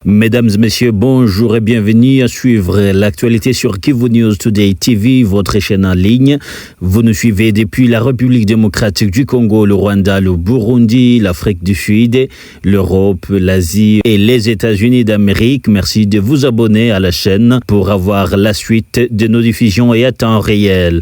Mesdames et messieurs, bonjour et bienvenue à suivre l'actualité sur Kivu News Today TV, votre chaîne en ligne. Vous nous suivez depuis la République démocratique du Congo, le Rwanda, le Burundi, l'Afrique du Sud, l'Europe, l'Asie et les États-Unis d'Amérique. Merci de vous abonner à la chaîne pour avoir la suite de nos diffusions et à temps réel.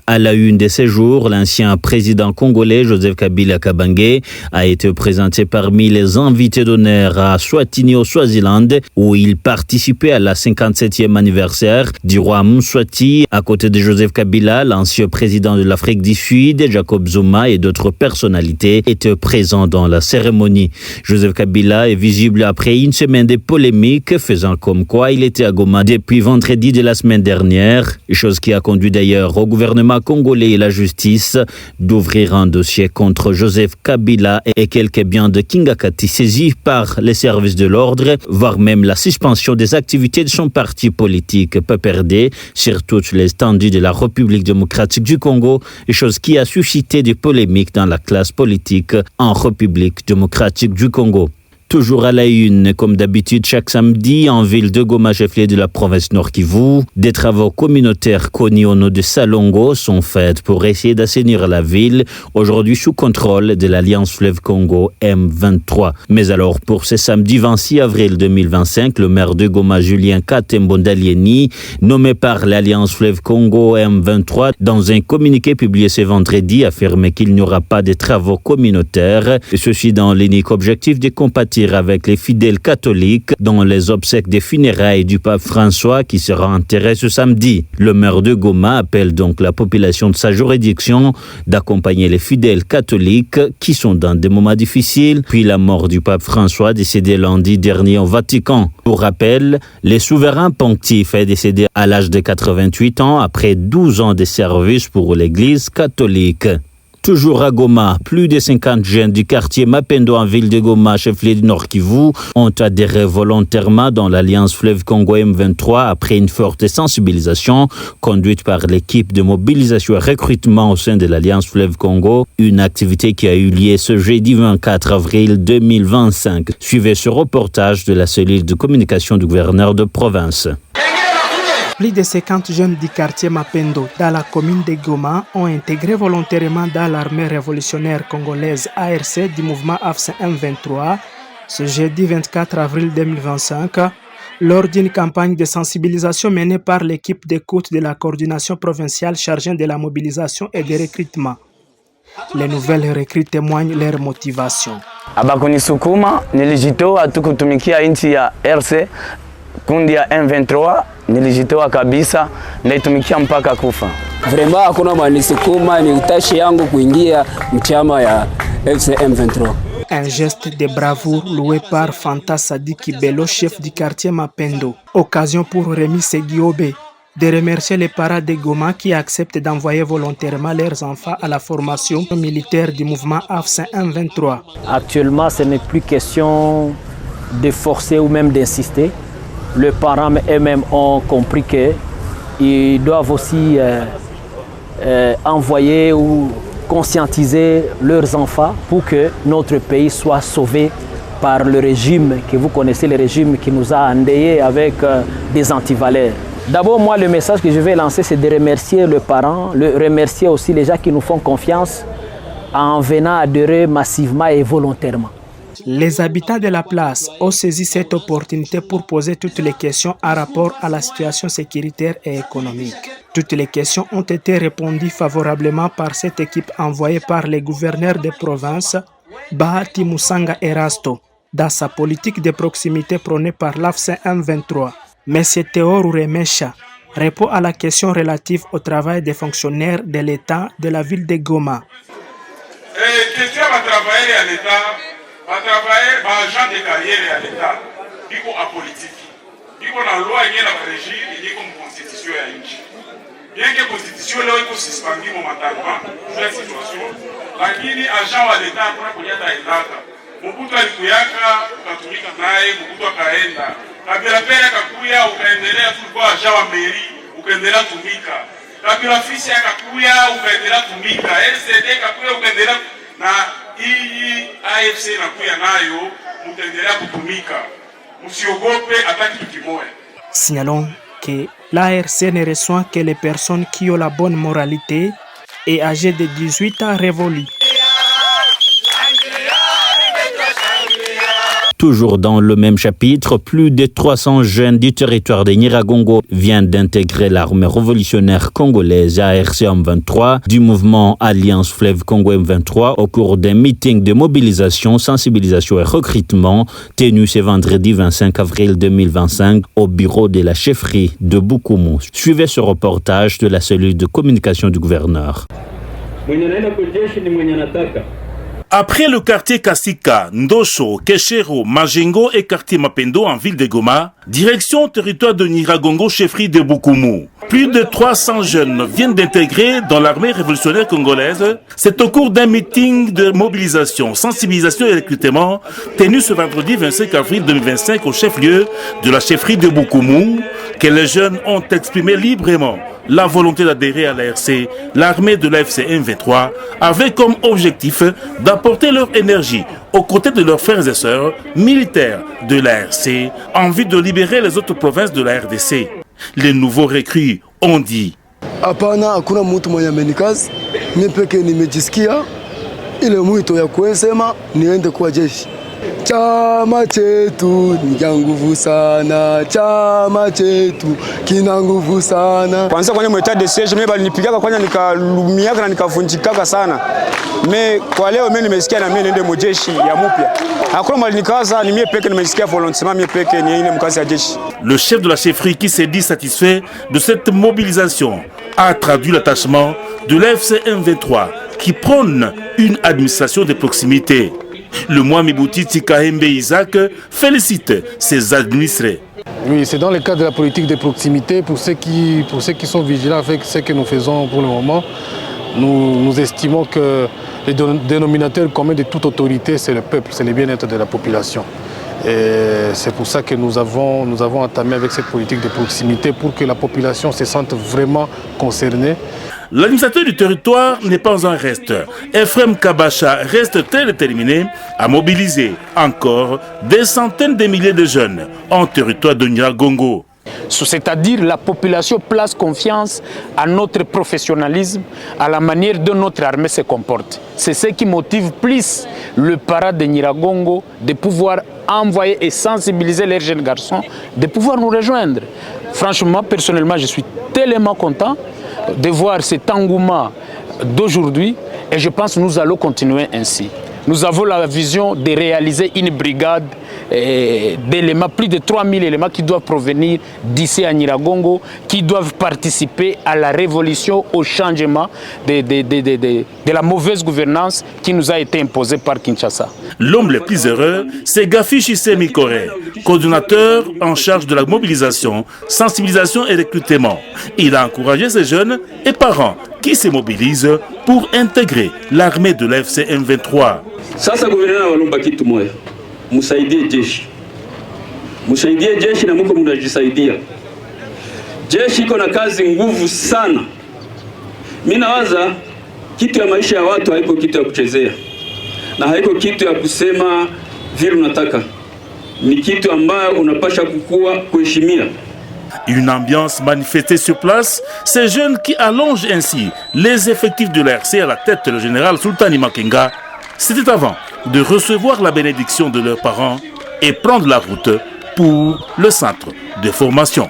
À la une de ces jours, l'ancien président congolais Joseph Kabila Kabange a été présenté parmi les invités d'honneur à Swatini au Swaziland, où il participait à la 57e anniversaire du roi Mswati. À côté de Joseph Kabila, l'ancien président de l'Afrique du Sud, Jacob Zuma et d'autres personnalités étaient présents dans la cérémonie. Joseph Kabila est visible après une semaine de polémiques, faisant comme quoi il était à Goma depuis vendredi de la semaine dernière, chose qui a conduit d'ailleurs au gouvernement congolais et la justice d'ouvrir un dossier contre Joseph Kabila et quelques biens de Kingakati saisis par les services de l'ordre, voire même la suspension des activités de son parti politique PPRD sur toutes les étendues de la République démocratique du Congo, chose qui a suscité des polémiques dans la classe politique en République démocratique du Congo. Toujours à la une, comme d'habitude, chaque samedi, en ville de Goma, chef-lieu de la province Nord Kivu, des travaux communautaires connus au nom de Salongo sont faits pour essayer d'assainir la ville, aujourd'hui sous contrôle de l'Alliance Fleuve Congo M23. Mais alors, pour ce samedi 26 avril 2025, le maire de Goma, Julien Katembondalieni, nommé par l'Alliance Fleuve Congo M23, dans un communiqué publié ce vendredi, affirmait qu'il n'y aura pas de travaux communautaires, et ceci dans l'unique objectif de compatir avec les fidèles catholiques dans les obsèques des funérailles du pape François qui sera enterré ce samedi. Le maire de Goma appelle donc la population de sa juridiction d'accompagner les fidèles catholiques qui sont dans des moments difficiles, puis la mort du pape François décédé lundi dernier au Vatican. Pour rappel, le souverain pontife est décédé à l'âge de 88 ans après 12 ans de service pour l'Église catholique. Toujours à Goma, plus de 50 jeunes du quartier Mapendo en ville de Goma, chef-lieu du Nord Kivu, ont adhéré volontairement dans l'Alliance Fleuve Congo M23 après une forte sensibilisation conduite par l'équipe de mobilisation et recrutement au sein de l'Alliance Fleuve Congo, une activité qui a eu lieu ce jeudi 24 avril 2025. Suivez ce reportage de la cellule de communication du gouverneur de province. Plus de 50 jeunes du quartier Mapendo, dans la commune de Goma, ont intégré volontairement dans l'armée révolutionnaire congolaise ARC du mouvement AFC M23 ce jeudi 24 avril 2025, lors d'une campagne de sensibilisation menée par l'équipe d'écoute de la coordination provinciale chargée de la mobilisation et des recrutements. Les nouvelles recrues témoignent leur motivation. Abakunisukuma nilijitoa tu kutumikia nchi ya RC kundi ya M23 nilijitoa kabisa naitumikia mpaka kufa. Vraiment hakuna manisukuma ni utashi yangu kuingia mchama ya M23. Un geste de bravoure loué par Fanta Sadiki Bello, chef du quartier Mapendo. Occasion pour Rémi Segiobe de remercier les parents de Goma qui acceptent d'envoyer volontairement leurs enfants à la formation militaire du mouvement AFC M23. Actuellement, ce n'est plus question de forcer ou même d'insister. Les parents eux-mêmes ont compris qu'ils doivent aussi envoyer ou conscientiser leurs enfants pour que notre pays soit sauvé par le régime que vous connaissez, le régime qui nous a endeuillés avec des antivaleurs. D'abord, moi, le message que je vais lancer, c'est de remercier les parents, remercier aussi les gens qui nous font confiance en venant adhérer massivement et volontairement. Les habitants de la place ont saisi cette opportunité pour poser toutes les questions en rapport à la situation sécuritaire et économique. Toutes les questions ont été répondues favorablement par cette équipe envoyée par le gouverneur de province, Bahati Musanga Erasto, dans sa politique de proximité prônée par l'AFC M23. M. Théo Rouremesha répond à la question relative au travail des fonctionnaires de l'État de la ville de Goma. Question à travailler à l'État. Batravailler agent de carrière à l'État, biko apolitique. Biko na loi yenye na régime yenye comme constitution ya nchi. Bien que constitution leo iko suspendu momentanément sur la situation, lakini agent wa l'État kwa kunyata ilaka. Mobutu alikuyaka ukatumika naye, Mobutu akaenda. Kabila pele akakuya ukaendelea tulikuwa agent wa mairie, ukaendelea tumika. Kabila fisi akakuya ukaendelea tumika. LCD akakuya ukaendelea na hii AFC nakuya nayo mutaendelea kutumika. Musiogope hata kitu kimoja. Signalons que l'ARC ne reçoit que les personnes qui ont la bonne moralité et âgées de 18 ans révolus. Toujours dans le même chapitre, plus de 300 jeunes du territoire de Nyiragongo viennent d'intégrer l'armée révolutionnaire congolaise ARC M23 du mouvement Alliance Fleuve Congo M23 au cours d'un meeting de mobilisation, sensibilisation et recrutement tenu ce vendredi 25 avril 2025 au bureau de la chefferie de Bukumu. Suivez ce reportage de la cellule de communication du gouverneur. Après le quartier Kasika, Ndosho, Keshero, Majengo et quartier Mapendo en ville de Goma, direction territoire de Nyiragongo, chefferie de Bukumu. Plus de 300 jeunes viennent d'intégrer dans l'armée révolutionnaire congolaise. C'est au cours d'un meeting de mobilisation, sensibilisation et recrutement tenu ce vendredi 25 avril 2025 au chef-lieu de la chefferie de Bukumu que les jeunes ont exprimé librement la volonté d'adhérer à l'ARC, l'armée de l'AFC M23, avec comme objectif d'apporter leur énergie aux côtés de leurs frères et sœurs militaires de l'ARC en vue de libérer les autres provinces de la RDC. Les nouveaux recrues ont dit Hapana, hakuna mtu mwenye amenikazi, mimi peke nimejisikia ile mwito ya kusema niende kwa jeshi. Chama chetu ni nguvu sana, chama chetu kina nguvu sana. Kwanza kwenye mweta de siege mimi balinipigaga kwanza nikalumiaka na nikavunjikaka sana. Kwa leo mimi nimesikia na mimi niende mojeshi ya mupya. Hakuna mali nikaza ni mimi peke nimesikia volontairement mimi peke ni ine mkazi ya jeshi. Le chef de la chefferie qui s'est dit satisfait de cette mobilisation a traduit l'attachement de l'AFC M23 qui prône une administration de proximité. Le Mwami Boutiti Kahembe Isaac félicite ses administrés. Oui, c'est dans le cadre de la politique de proximité. Pour ceux qui sont vigilants avec ce que nous faisons pour le moment, nous estimons que le dénominateur commun de toute autorité, c'est le peuple, c'est le bien-être de la population. Et c'est pour ça que nous avons entamé avec cette politique de proximité pour que la population se sente vraiment concernée. L'administrateur du territoire n'est pas un reste. Ephraim Kabacha reste très déterminé à mobiliser encore des centaines de milliers de jeunes en territoire de Nyiragongo. C'est-à-dire la population place confiance à notre professionnalisme, à la manière dont notre armée se comporte. C'est ce qui motive plus le parade de Nyiragongo de pouvoir envoyer et sensibiliser les jeunes garçons, de pouvoir nous rejoindre. Franchement, personnellement, je suis tellement content de voir cet engouement d'aujourd'hui et je pense que nous allons continuer ainsi. Nous avons la vision de réaliser une brigade d'éléments, plus de 3000 éléments qui doivent provenir d'ici à Nyiragongo, qui doivent participer à la révolution, au changement de la mauvaise gouvernance qui nous a été imposée par Kinshasa. L'homme le plus heureux, c'est Gafi Chisemi Kore, coordonnateur en charge de la mobilisation, sensibilisation et recrutement. Il a encouragé ces jeunes et parents qui se mobilisent pour intégrer l'armée de l'AFC M23. Sasa gouvernement walomba kitu moja. Musaidie jeshi. Musaidie jeshi na mko mnajisaidia. Jeshi iko na kazi nguvu sana. Mimi nawaza kitu ya maisha ya watu haiko kitu ya kuchezea. Na haiko kitu ya kusema vile unataka. Ni kitu ambayo unapasha kukua kuheshimia. Une ambiance manifestée sur place, ces jeunes qui allongent ainsi les effectifs de l'ARC à la tête le général Sultani Makenga, c'était avant de recevoir la bénédiction de leurs parents et prendre la route pour le centre de formation.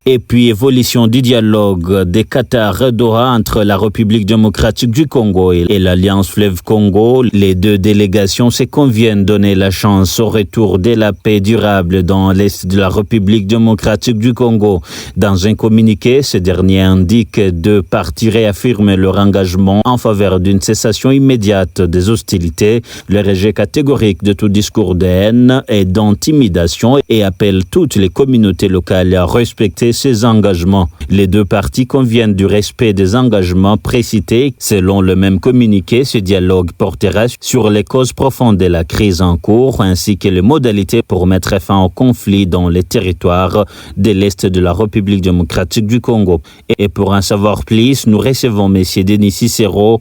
Et puis évolution du dialogue des Qatar Doha entre la République démocratique du Congo et l'Alliance Fleuve Congo. Les deux délégations se conviennent donner la chance au retour de la paix durable dans l'est de la République démocratique du Congo. Dans un communiqué, ce dernier indique deux parties réaffirment leur engagement en faveur d'une cessation immédiate des hostilités, le rejet catégorique de tout discours de haine et d'intimidation et appelle toutes les communautés locales à respecter ses engagements. Les deux parties conviennent du respect des engagements précités. Selon le même communiqué, ce dialogue portera sur les causes profondes de la crise en cours ainsi que les modalités pour mettre fin au conflit dans les territoires de l'Est de la République démocratique du Congo. Et pour en savoir plus, nous recevons M. Denis Cicero,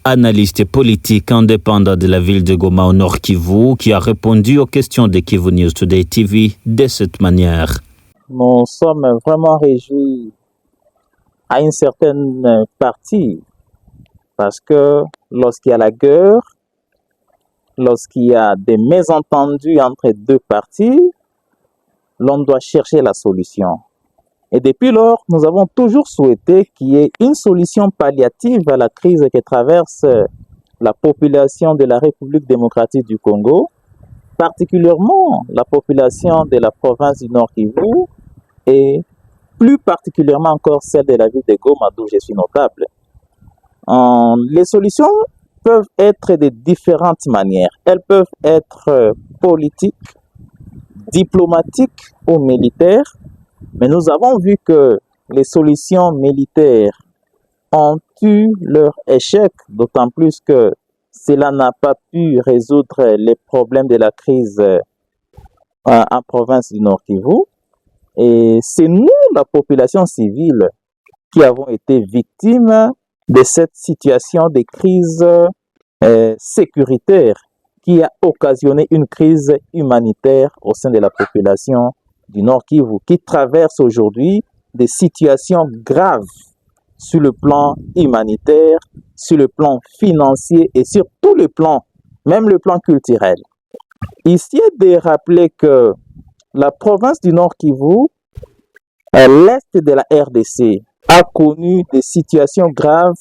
analyste politique indépendant de la ville de Goma au Nord Kivu, qui a répondu aux questions de Kivu News Today TV de cette manière. Nous sommes vraiment réjouis à une certaine partie parce que lorsqu'il y a la guerre, lorsqu'il y a des mésentendus entre deux parties, l'on doit chercher la solution. Et depuis lors, nous avons toujours souhaité qu'il y ait une solution palliative à la crise que traverse la population de la République démocratique du Congo, particulièrement la population de la province du Nord Kivu et plus particulièrement encore celle de la ville de Goma d'où je suis notable. Les solutions peuvent être de différentes manières. Elles peuvent être politiques, diplomatiques ou militaires, mais nous avons vu que les solutions militaires ont eu leur échec, d'autant plus que cela n'a pas pu résoudre les problèmes de la crise en province du Nord Kivu. Et c'est nous, la population civile, qui avons été victimes de cette situation de crise sécuritaire qui a occasionné une crise humanitaire au sein de la population du Nord Kivu, qui traverse aujourd'hui des situations graves sur le plan humanitaire, sur le plan financier et sur tous les plans, même le plan culturel. Ici est de rappeler que la province du Nord Kivu, à l'est de la RDC, a connu des situations graves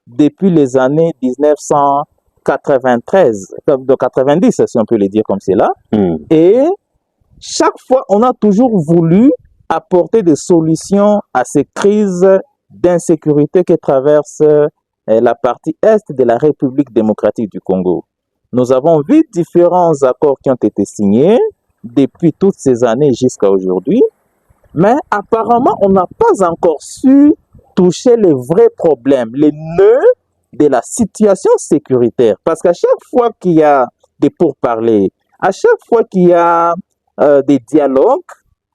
depuis les années 1993, de 90 si on peut le dire comme cela. Et chaque fois, on a toujours voulu apporter des solutions à ces crises d'insécurité que traverse la partie est de la République démocratique du Congo. Nous avons vu différents accords qui ont été signés depuis toutes ces années jusqu'à aujourd'hui, mais apparemment, on n'a pas encore su toucher les vrais problèmes, les nœuds de la situation sécuritaire. Parce qu'à chaque fois qu'il y a des pourparlers, à chaque fois qu'il y a des dialogues,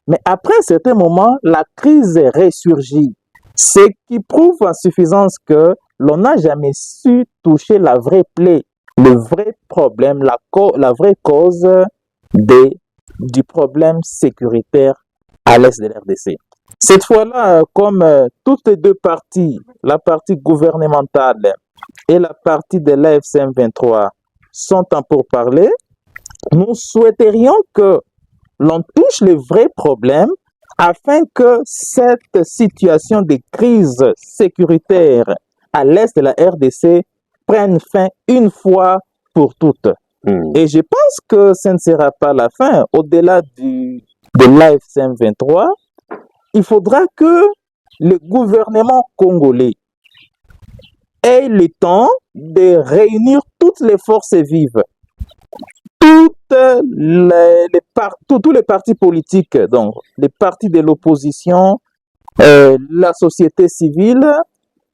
mais après un certain moment, la crise ressurgit. Ce qui prouve en suffisance que l'on n'a jamais su toucher la vraie plaie, le vrai problème, la vraie cause du problème sécuritaire à l'est de l'RDC. Cette fois-là, comme toutes les deux parties, la partie gouvernementale et la partie de l'AFC M23 sont en pourparlers, nous souhaiterions que l'on touche les vrais problèmes afin que cette situation de crise sécuritaire à l'est de la RDC prenne fin une fois pour toutes. Et je pense que ce ne sera pas la fin. Au-delà de l'AFC M23, il faudra que le gouvernement congolais ait le temps de réunir toutes les forces vives, tous les partis politiques, donc les partis de l'opposition, la société civile,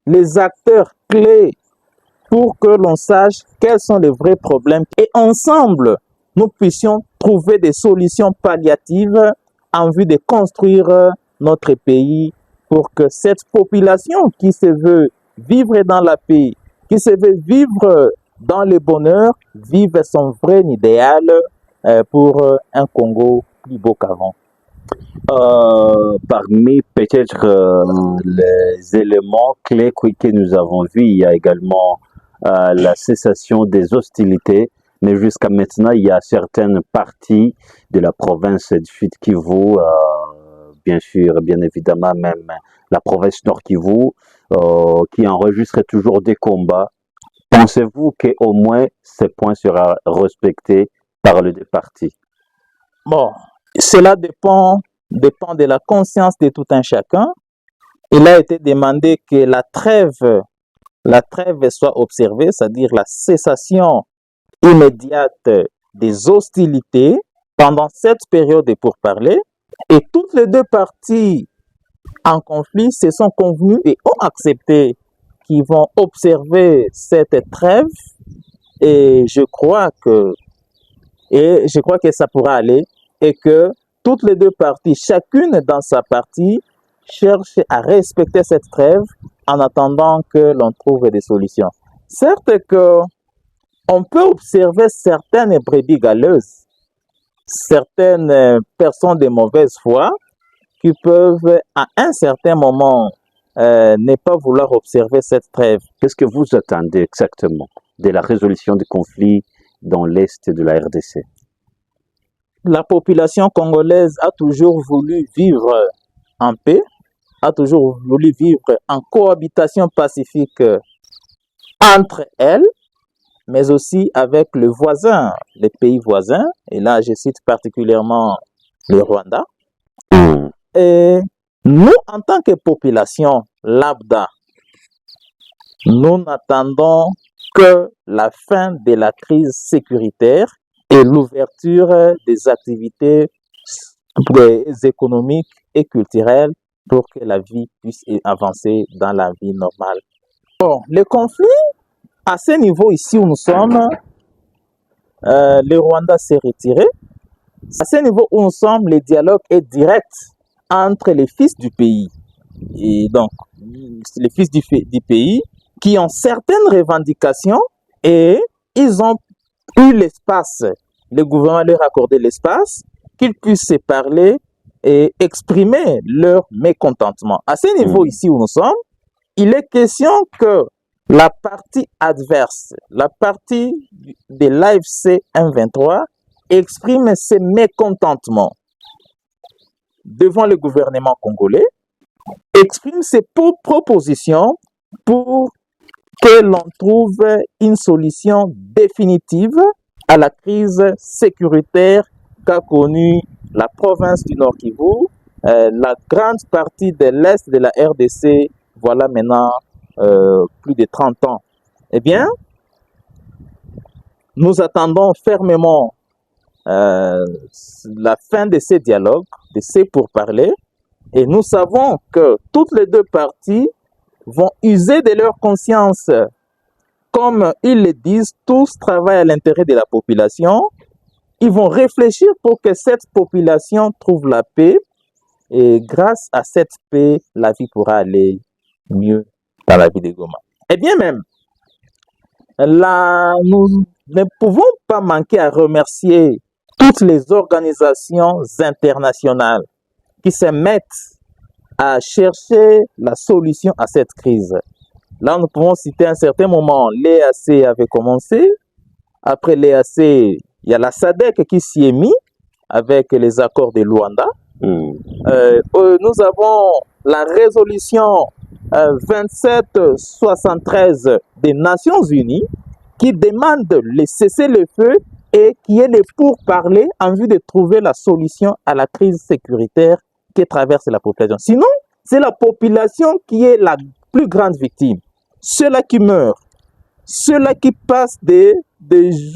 les acteurs clés pour que l'on sache quels sont les vrais problèmes et ensemble, nous puissions trouver des solutions palliatives en vue de construire notre pays pour que cette population qui se veut vivre dans la paix, qui se veut vivre dans le bonheur, vive son vrai idéal pour un Congo plus beau qu'avant. Parmi peut-être les éléments clés que nous avons vus, il y a également la cessation des hostilités, mais jusqu'à maintenant, il y a certaines parties de la province du Sud Kivu, bien sûr, bien évidemment, même la province Nord Kivu, qui enregistre toujours des combats. Pensez-vous qu'au moins ce point sera respecté par les deux parties? Bon, cela dépend de la conscience de tout un chacun. Il a été demandé que la trêve soit observée, c'est-à-dire la cessation immédiate des hostilités pendant cette période de pourparlers. Et toutes les deux parties en conflit se sont convenus et ont accepté qu'ils vont observer cette trêve et je crois que ça pourra aller et que toutes les deux parties, chacune dans sa partie, cherche à respecter cette trêve en attendant que l'on trouve des solutions. Certes que on peut observer certaines brebis galeuses, certaines personnes de mauvaise foi qui peuvent à un certain moment ne pas vouloir observer cette trêve. Qu'est-ce que vous attendez exactement de la résolution des conflits dans l'Est de la RDC? La population congolaise a toujours voulu vivre en paix, a toujours voulu vivre en cohabitation pacifique entre elles, mais aussi avec le voisin, les pays voisins, et là je cite particulièrement le Rwanda. Et nous, en tant que population lambda, nous n'attendons que la fin de la crise sécuritaire et l'ouverture des activités économiques et culturelles pour que la vie puisse avancer dans la vie normale. Bon, le conflit, à ce niveau ici où nous sommes, le Rwanda s'est retiré. À ce niveau où nous sommes, le dialogue est direct entre les fils du pays. Et donc, les fils du pays qui ont certaines revendications et ils ont eu l'espace, le gouvernement leur a accordé l'espace, qu'ils puissent se parler et exprimer leur mécontentement. À ce niveau ici où nous sommes, il est question que la partie adverse, la partie de l'AFC M23, exprime ses mécontentements devant le gouvernement congolais, exprime ses propositions pour que l'on trouve une solution définitive à la crise sécuritaire qu'a connue la province du Nord Kivu, la grande partie de l'Est de la RDC, voilà maintenant plus de 30 ans. Eh bien, nous attendons fermement la fin de ces dialogues, de ces pourparlers, et nous savons que toutes les deux parties vont user de leur conscience. Comme ils le disent, tous travaillent à l'intérêt de la population. Ils vont réfléchir pour que cette population trouve la paix. Et grâce à cette paix, la vie pourra aller mieux dans la vie de Goma. Et bien même, nous ne pouvons pas manquer à remercier toutes les organisations internationales qui se mettent à chercher la solution à cette crise. Là, nous pouvons citer à un certain moment, l'EAC avait commencé. Après l'EAC, il y a la SADC qui s'y est mis avec les accords de Luanda. Nous avons la résolution 2773 des Nations Unies qui demande le cessez-le-feu et qui est le pourparlers en vue de trouver la solution à la crise sécuritaire qui traverse la population. Sinon, c'est la population qui est la plus grande victime. Ceux-là qui meurent, ceux-là qui passent des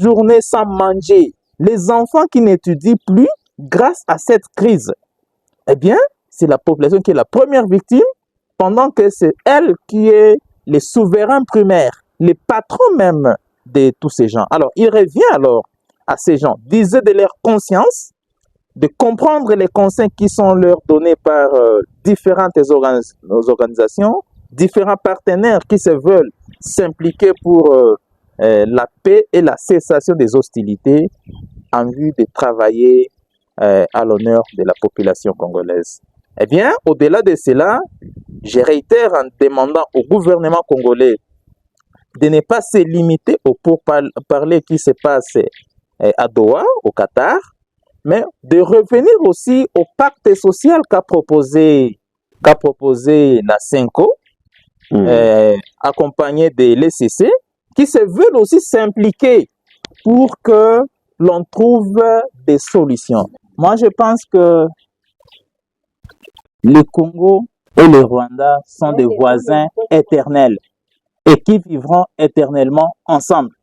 journées sans manger, les enfants qui n'étudient plus grâce à cette crise. Eh bien, c'est la population qui est la première victime, pendant que c'est elle qui est les souverains primaires, les patrons même de tous ces gens. Alors, il revient alors à ces gens d'user de leur conscience, de comprendre les conseils qui sont leur donnés par différentes organisations, différents partenaires qui se veulent s'impliquer pour la paix et la cessation des hostilités en vue de travailler à l'honneur de la population congolaise. Eh bien, au-delà de cela, je réitère en demandant au gouvernement congolais de ne pas se limiter aux pourparlers qui se passent à Doha, au Qatar, mais de revenir aussi au pacte social qu'a proposé la CENCO, accompagné de l'ECC, qui se veulent aussi s'impliquer pour que l'on trouve des solutions. Moi, je pense que le Congo et le Rwanda sont des voisins éternels et qui vivront éternellement ensemble.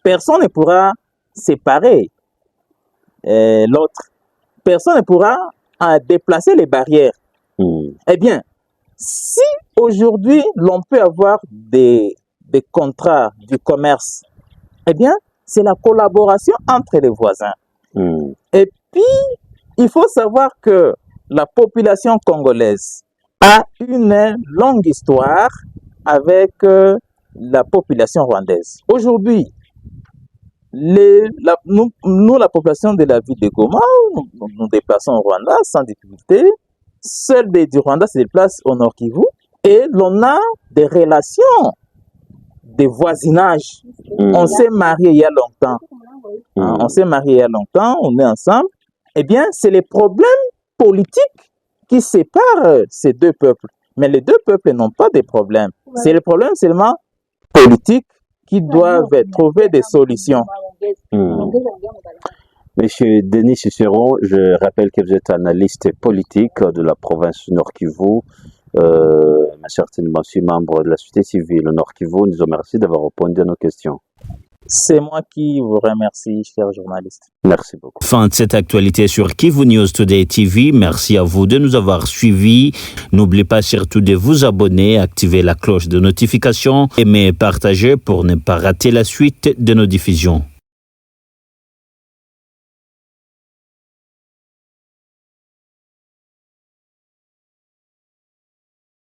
Personne ne pourra séparer l'autre. Personne ne pourra déplacer les barrières. Eh bien, si aujourd'hui l'on peut avoir des contrats du commerce, eh bien, c'est la collaboration entre les voisins. Et puis, il faut savoir que la population congolaise a une longue histoire avec la population rwandaise. Aujourd'hui, nous, la population de la ville de Goma, nous déplaçons au Rwanda sans difficulté. Seuls du Rwanda se déplacent au Nord Kivu et l'on a des relations de voisinage. On s'est mariés il y a longtemps. On s'est mariés il y a longtemps, on est ensemble. Eh bien, c'est les problèmes politiques qui séparent ces deux peuples. Mais les deux peuples n'ont pas de problème. C'est le problème seulement politique qui doivent trouver des solutions. Monsieur Denis Cicéron, je rappelle que vous êtes analyste politique de la province Nord Kivu, certainement aussi membre de la société civile Nord Kivu. Nous vous remercions d'avoir répondu à nos questions. C'est moi qui vous remercie, cher journaliste. Merci beaucoup. Fin de cette actualité sur Kivu News Today TV. Merci à vous de nous avoir suivis. N'oubliez pas surtout de vous abonner, activer la cloche de notification, aimer et partager pour ne pas rater la suite de nos diffusions.